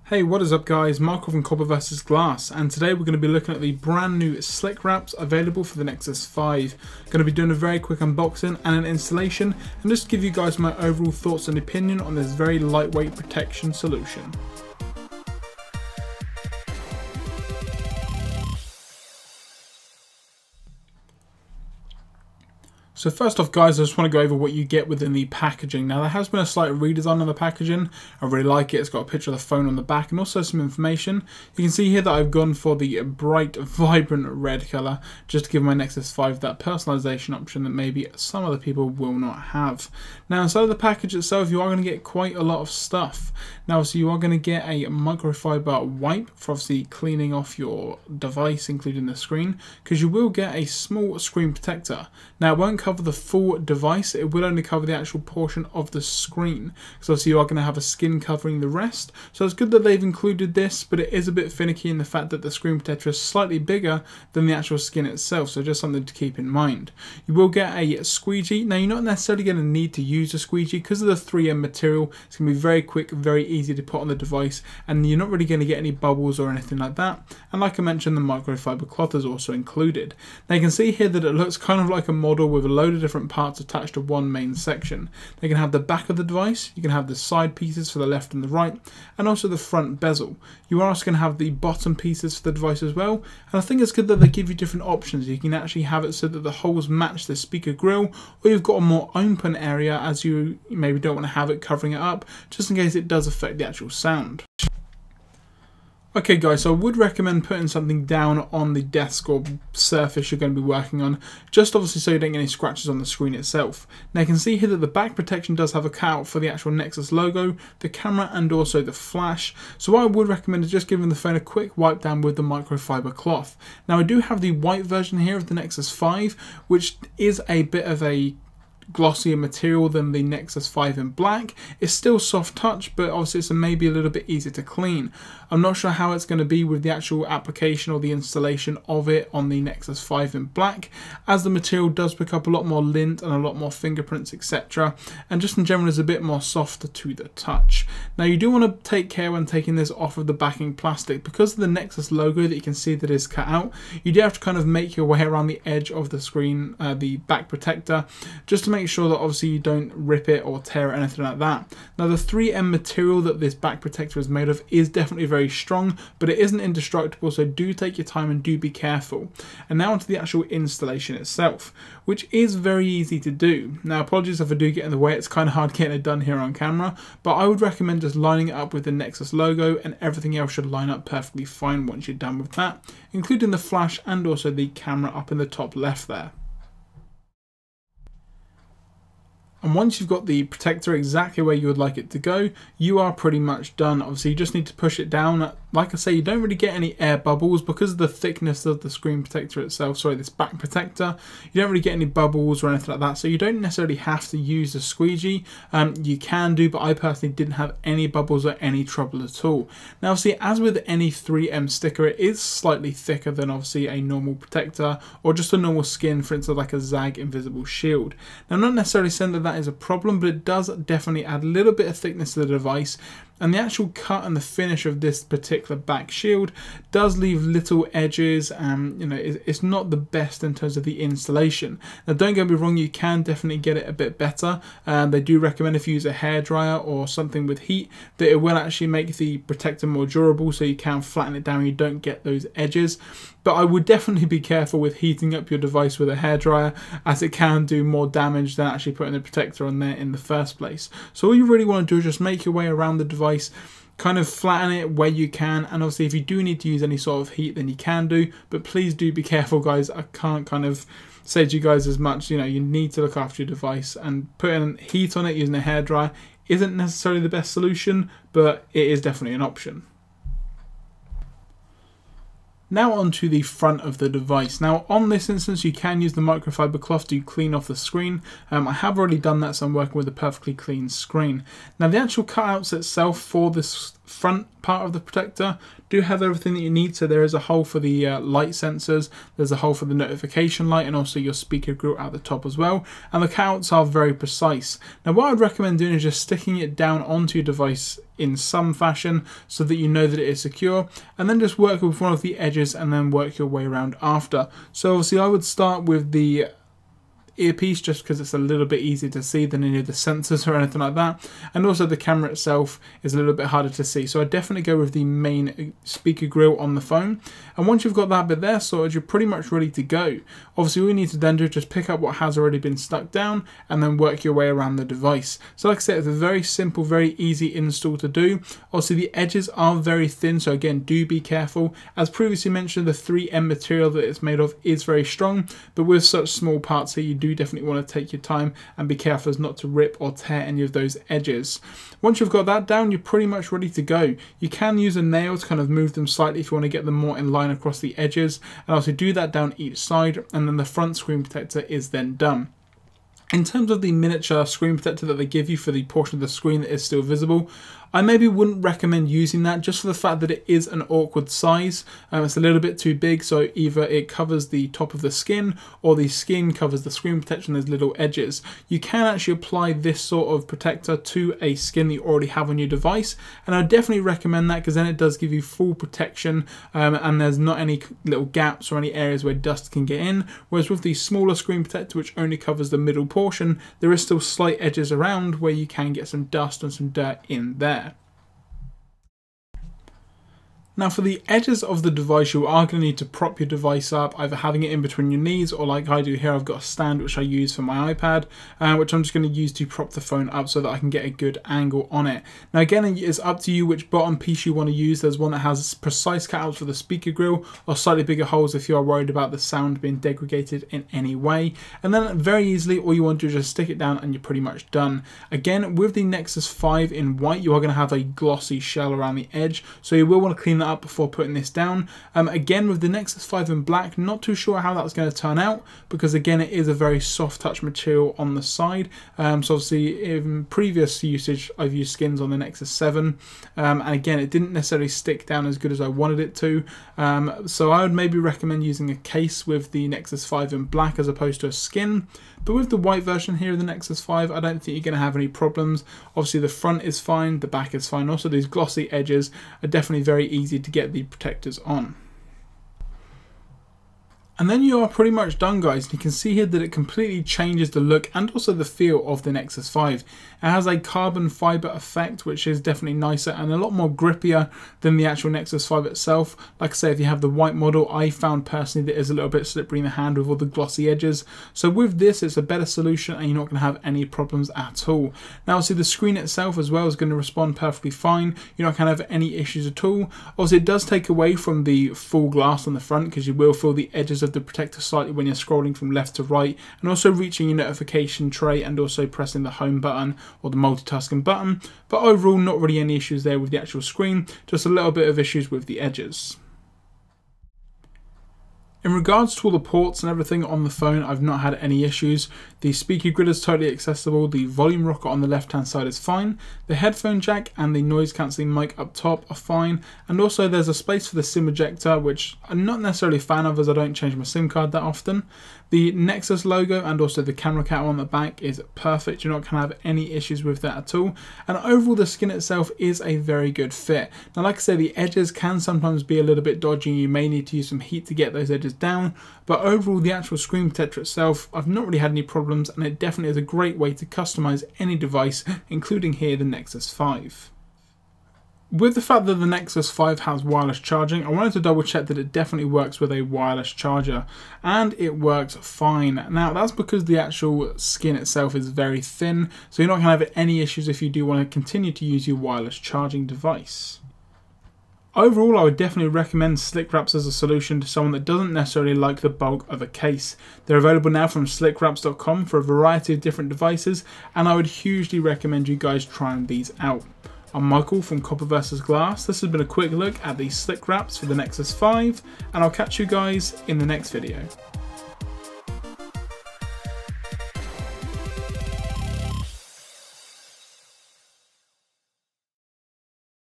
Hey, what is up guys, Marco from Copper vs Glass, and today we're going to be looking at the brand new Slickwraps available for the Nexus 5. Going to be doing a very quick unboxing and an installation, and just give you guys my overall thoughts and opinion on this very lightweight protection solution. So first off guys, I just want to go over what you get within the packaging. Now there has been a slight redesign on the packaging. I really like it. It's got a picture of the phone on the back and also some information. You can see here that I've gone for the bright, vibrant red colour just to give my Nexus 5 that personalisation option that maybe some other people will not have. Now inside of the package itself you are going to get quite a lot of stuff. Now so you are going to get a microfiber wipe for obviously cleaning off your device including the screen, because you will get a small screen protector. Now it won't cover the full device, it will only cover the actual portion of the screen, so obviously you are going to have a skin covering the rest. So it's good that they've included this, but it is a bit finicky in the fact that the screen protector is slightly bigger than the actual skin itself, so just something to keep in mind. You will get a squeegee. Now you're not necessarily going to need to use a squeegee because of the 3M material. It's going to be very quick, very easy to put on the device, and you're not really going to get any bubbles or anything like that. And like I mentioned, the microfiber cloth is also included. Now you can see here that it looks kind of like a model with a load of different parts attached to one main section. You can have the back of the device, you can have the side pieces for the left and the right, and also the front bezel. You are also going to have the bottom pieces for the device as well, and I think it's good that they give you different options. You can actually have it so that the holes match the speaker grill, or you've got a more open area as you maybe don't want to have it covering it up, just in case it does affect the actual sound. Okay guys, so I would recommend putting something down on the desk or surface you're going to be working on, just obviously so you don't get any scratches on the screen itself. Now you can see here that the back protection does have a cutout for the actual Nexus logo, the camera and also the flash. So what I would recommend is just giving the phone a quick wipe down with the microfiber cloth. Now I do have the white version here of the Nexus 5, which is a bit of a glossier material than the Nexus 5 in black. It's still soft touch, but obviously it's maybe a little bit easier to clean. I'm not sure how it's going to be with the actual application or the installation of it on the Nexus 5 in black, as the material does pick up a lot more lint and a lot more fingerprints, etc., and just in general is a bit more softer to the touch. Now you do want to take care when taking this off of the backing plastic, because of the Nexus logo that you can see that is cut out. You do have to kind of make your way around the edge of the screen, the back protector, just to make sure that obviously you don't rip it or tear it or anything like that. Now the 3M material that this back protector is made of is definitely very strong, but it isn't indestructible, so do take your time and do be careful. And now onto the actual installation itself, which is very easy to do. Now apologies if I do get in the way, it's kind of hard getting it done here on camera, but I would recommend just lining it up with the Nexus logo, and everything else should line up perfectly fine once you're done with that, including the flash and also the camera up in the top left there. And once you've got the protector exactly where you would like it to go, you are pretty much done. Obviously you just need to push it down. Like I say, you don't really get any air bubbles because of the thickness of the screen protector itself, sorry, this back protector. You don't really get any bubbles or anything like that, so you don't necessarily have to use the squeegee. You can do, but I personally didn't have any bubbles or any trouble at all. Now obviously, as with any 3M sticker, it is slightly thicker than obviously a normal protector or just a normal skin, for instance like a ZAG invisible shield. Now I'm not necessarily saying that that is a problem, but it does definitely add a little bit of thickness to the device, and the actual cut and the finish of this particular back shield does leave little edges. You know, it's not the best in terms of the installation. Now don't get me wrong, you can definitely get it a bit better. They do recommend if you use a hairdryer or something with heat that it will actually make the protector more durable, so you can flatten it down and you don't get those edges. But I would definitely be careful with heating up your device with a hairdryer, as it can do more damage than actually putting the protector on there in the first place. So all you really want to do is just make your way around the device, kind of flatten it where you can, and obviously if you do need to use any sort of heat then you can do, but please do be careful guys. I can't kind of say to you guys as much, you know, you need to look after your device, and putting heat on it using a hairdryer isn't necessarily the best solution, but it is definitely an option. Now onto the front of the device. Now on this instance you can use the microfiber cloth to clean off the screen. I have already done that, so I'm working with a perfectly clean screen. Now the actual cutouts itself for this front part of the protector do have everything that you need. So there is a hole for the light sensors, there's a hole for the notification light, and also your speaker grill at the top as well. And the cutouts are very precise. Now what I'd recommend doing is just sticking it down onto your device in some fashion so that you know that it is secure, and then just work with one of the edges and then work your way around after. So obviously I would start with the earpiece just because it's a little bit easier to see than any of the sensors or anything like that, and also the camera itself is a little bit harder to see, so I definitely go with the main speaker grill on the phone. And once you've got that bit there sorted, you're pretty much ready to go. Obviously all you need to then do is just pick up what has already been stuck down and then work your way around the device. So like I said, it's a very simple, very easy install to do. Obviously the edges are very thin, so again, do be careful. As previously mentioned, the 3M material that it's made of is very strong, but with such small parts here, you do definitely want to take your time and be careful as not to rip or tear any of those edges. Once you've got that down, you're pretty much ready to go. You can use a nail to kind of move them slightly if you want to get them more in line across the edges, and also do that down each side, and then the front screen protector is then done. In terms of the miniature screen protector that they give you for the portion of the screen that is still visible, I maybe wouldn't recommend using that just for the fact that it is an awkward size. It's a little bit too big, so either it covers the top of the skin or the skin covers the screen protection. There's little edges. You can actually apply this sort of protector to a skin that you already have on your device, and I definitely recommend that because then it does give you full protection, and there's not any little gaps or any areas where dust can get in. Whereas with the smaller screen protector, which only covers the middle portion, there is still slight edges around where you can get some dust and some dirt in there. Now for the edges of the device, you are going to need to prop your device up, either having it in between your knees, or like I do here, I've got a stand which I use for my iPad, which I'm just going to use to prop the phone up so that I can get a good angle on it. Now again, it's up to you which bottom piece you want to use. There's one that has precise cutouts for the speaker grill, or slightly bigger holes if you are worried about the sound being degraded in any way. And then very easily, all you want to do is just stick it down and you're pretty much done. Again, with the Nexus 5 in white, you are going to have a glossy shell around the edge, so you will want to clean that up before putting this down. Again, with the Nexus 5 in black, not too sure how that's going to turn out, because again, it is a very soft touch material on the side. So obviously in previous usage, I've used skins on the Nexus 7, and again, it didn't necessarily stick down as good as I wanted it to. So I would maybe recommend using a case with the Nexus 5 in black as opposed to a skin. But with the white version here of the Nexus 5, I don't think you're going to have any problems. Obviously the front is fine, the back is fine. Also these glossy edges are definitely very easy to get the protectors on. And then you are pretty much done, guys. You can see here that it completely changes the look and also the feel of the Nexus 5. It has a carbon fiber effect, which is definitely nicer and a lot more grippier than the actual Nexus 5 itself. Like I say, if you have the white model, I found personally that it is a little bit slippery in the hand with all the glossy edges. So with this, it's a better solution and you're not going to have any problems at all. Now, obviously the screen itself as well is going to respond perfectly fine. You're not going to have any issues at all. Obviously it does take away from the full glass on the front because you will feel the edges of the protector slightly when you're scrolling from left to right, and also reaching your notification tray and also pressing the home button or the multitasking button. But overall, not really any issues there with the actual screen, just a little bit of issues with the edges. In regards to all the ports and everything on the phone, I've not had any issues. The speaker grid is totally accessible, the volume rocker on the left hand side is fine, the headphone jack and the noise cancelling mic up top are fine, and also there's a space for the SIM ejector, which I'm not necessarily a fan of as I don't change my SIM card that often. The Nexus logo and also the camera cutout on the back is perfect. You're not going to have any issues with that at all. And overall, the skin itself is a very good fit. Now, like I say, the edges can sometimes be a little bit dodgy. You may need to use some heat to get those edges down. But overall, the actual screen protector itself, I've not really had any problems, and it definitely is a great way to customize any device, including here the Nexus 5. With the fact that the Nexus 5 has wireless charging, I wanted to double check that it definitely works with a wireless charger, and it works fine. Now that's because the actual skin itself is very thin, so you're not going to have any issues if you do want to continue to use your wireless charging device. Overall, I would definitely recommend Slickwraps as a solution to someone that doesn't necessarily like the bulk of a case. They're available now from slickwraps.com for a variety of different devices, and I would hugely recommend you guys trying these out. I'm Michael from Copper vs Glass. This has been a quick look at the Slickwraps for the Nexus 5, and I'll catch you guys in the next video.